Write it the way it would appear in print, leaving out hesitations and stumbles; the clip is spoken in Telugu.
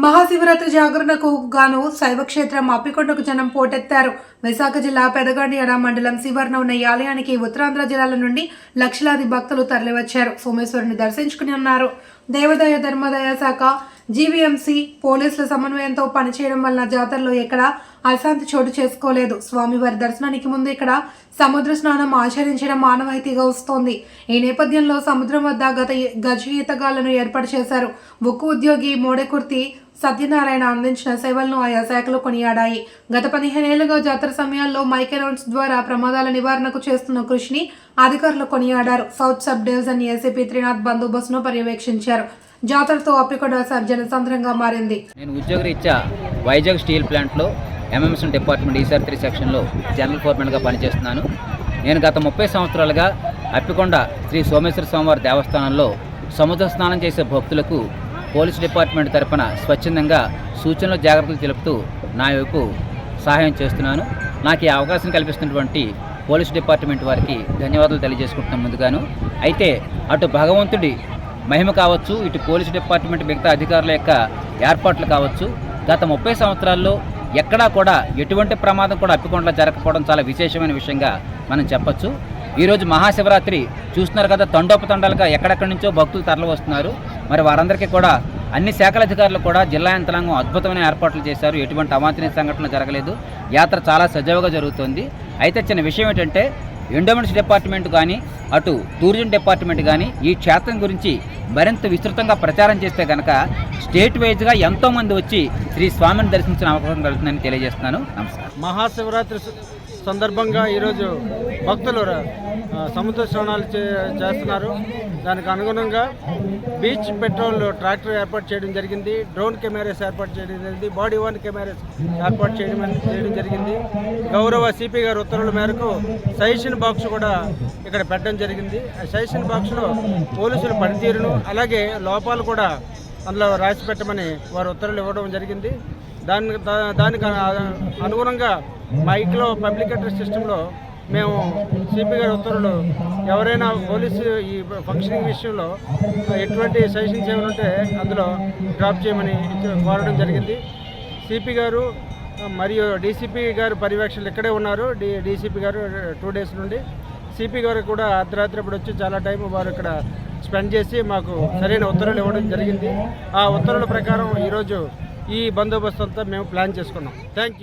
మహాశివరాత్రి జాగరణకు గాను శైవక్షేత్రం అప్పికొండకు జనం పోటెత్తారు. విశాఖ జిల్లా పెదగండియాడ మండలం శివర్ణ ఉన్న ఈ ఆలయానికి ఉత్తరాంధ్ర జిల్లాల నుండి లక్షలాది భక్తులు తరలివచ్చారు. సోమేశ్వరుని దర్శించుకుని ఉన్నారు. దేవాదాయ ధర్మాదాయ శాఖ, జీవీఎంసీ పోలీసుల సమన్వయంతో పనిచేయడం వలన జాతరలో ఎక్కడ అశాంతి చోటు చేసుకోలేదు. స్వామివారి దర్శనానికి ముందు ఇక్కడ సముద్ర స్నానం ఆచరించడం ఆనవాయితీగా వస్తోంది. ఈ నేపథ్యంలో సముద్రం వద్ద గజ ఈతగాళ్లను ఏర్పాటు చేశారు. ఉక్కు ఉద్యోగి మోడెకుర్తి సత్యనారాయణ అందించిన సేవలను ఆయా శాఖలు కొనియాడాయి. గత 15 ఏళ్లుగా జాతర సమయాల్లో మైక్ అనౌన్స్ ద్వారా ప్రమాదాల నివారణకు చేస్తున్న కృషిని అధికారులు కొనియాడారు. South sub division ACP Trinath బందోబస్తును పర్యవేక్షించారు. జాతరతో అప్పికొండ జనసంద్రంగా మారింది. నేను ఉద్యోగరీత్యా వైజాగ్ స్టీల్ ప్లాంట్లో ఎంఎంఎస్ డిపార్ట్మెంట్ ఈసార్ 3 సెక్షన్లో జనరల్ ఫోర్మెన్గా పనిచేస్తున్నాను. నేను గత 30 సంవత్సరాలుగా అప్పికొండ శ్రీ సోమేశ్వర స్వామివారి దేవస్థానంలో సముద్ర స్నానం చేసే భక్తులకు పోలీస్ డిపార్ట్మెంట్ తరపున స్వచ్ఛందంగా సూచనలు జాగ్రత్తలు తెలుపుతూ నా వైపు సహాయం చేస్తున్నాను. నాకు ఈ అవకాశం కల్పిస్తున్నటువంటి పోలీస్ డిపార్ట్మెంట్ వారికి ధన్యవాదాలు తెలియజేసుకుంటున్నాను ముందుగాను. అయితే అటు భగవంతుడి మహిమ కావచ్చు, ఇటు పోలీస్ డిపార్ట్మెంట్ మిగతా అధికారుల యొక్క ఏర్పాట్లు కావచ్చు, గత 30 సంవత్సరాల్లో ఎక్కడా కూడా ఎటువంటి ప్రమాదం కూడా అప్పికొండలో జరగకపోవడం చాలా విశేషమైన విషయంగా మనం చెప్పచ్చు. ఈరోజు మహాశివరాత్రి చూస్తున్నారు కదా, తండోపతండాలుగా ఎక్కడెక్కడి నుంచో భక్తులు తరలి వస్తున్నారు. మరి వారందరికీ కూడా అన్ని శాఖల అధికారులు కూడా జిల్లా యంత్రాంగం అద్భుతమైన ఏర్పాట్లు చేశారు. ఎటువంటి అవాంఛనీయ సంఘటనలు జరగలేదు. యాత్ర చాలా సజావుగా జరుగుతుంది. అయితే చిన్న విషయం ఏంటంటే, ఎండోమెంట్స్ డిపార్ట్మెంట్ కానీ అటు టూరిజం డిపార్ట్మెంట్ కానీ ఈ క్షేత్రం గురించి మరింత విస్తృతంగా ప్రచారం చేస్తే కనుక స్టేట్ వైజ్గా ఎంతోమంది వచ్చి శ్రీ స్వామిని దర్శించిన అవకాశం కలుగుతుందని తెలియజేస్తున్నాను. నమస్కారం. మహాశివరాత్రి సందర్భంగా ఈరోజు భక్తులు సముద్ర స్నానాలు చేస్తున్నారు. దానికి అనుగుణంగా బీచ్ పెట్రోల్ ట్రాక్టర్ ఏర్పాటు చేయడం జరిగింది. డ్రోన్ కెమెరాస్ ఏర్పాటు చేయడం జరిగింది. బాడీ వన్ కెమెరాస్ ఏర్పాటు చేయడం జరిగింది. గౌరవ సిపి గారి ఉత్తర్వుల మేరకు సజెషన్ బాక్స్ కూడా ఇక్కడ పెట్టడం జరిగింది. ఆ సజెషన్ బాక్స్లో పోలీసుల పనితీరును అలాగే లోపాలు కూడా అందులో రాసి పెట్టమని వారు ఉత్తర్వులు ఇవ్వడం జరిగింది. దానికి అనుగుణంగా మైక్లో పబ్లిక్ అడ్రస్ సిస్టంలో మేము సిపి గారి ఉత్తర్వులు ఎవరైనా పోలీసు ఈ ఫంక్షనింగ్ విషయంలో ఎటువంటి సజెషన్స్ ఏమైనా ఉంటే అందులో డ్రాప్ చేయమని కోరడం జరిగింది. సిపి గారు మరియు డీసీపీ గారు పర్యవేక్షణలు ఇక్కడే ఉన్నారు. డీసీపీ గారు 2 డేస్ నుండి. సిపి గారు కూడా అర్ధరాత్రి ఇప్పుడు వచ్చి చాలా టైం వారు ఇక్కడ స్పెండ్ చేసి మాకు సరైన ఉత్తర్వులు ఇవ్వడం జరిగింది. ఆ ఉత్తర్వుల ప్రకారం ఈరోజు ఈ బందోబస్తు అంతా మేము ప్లాన్ చేసుకున్నాం. Thank you.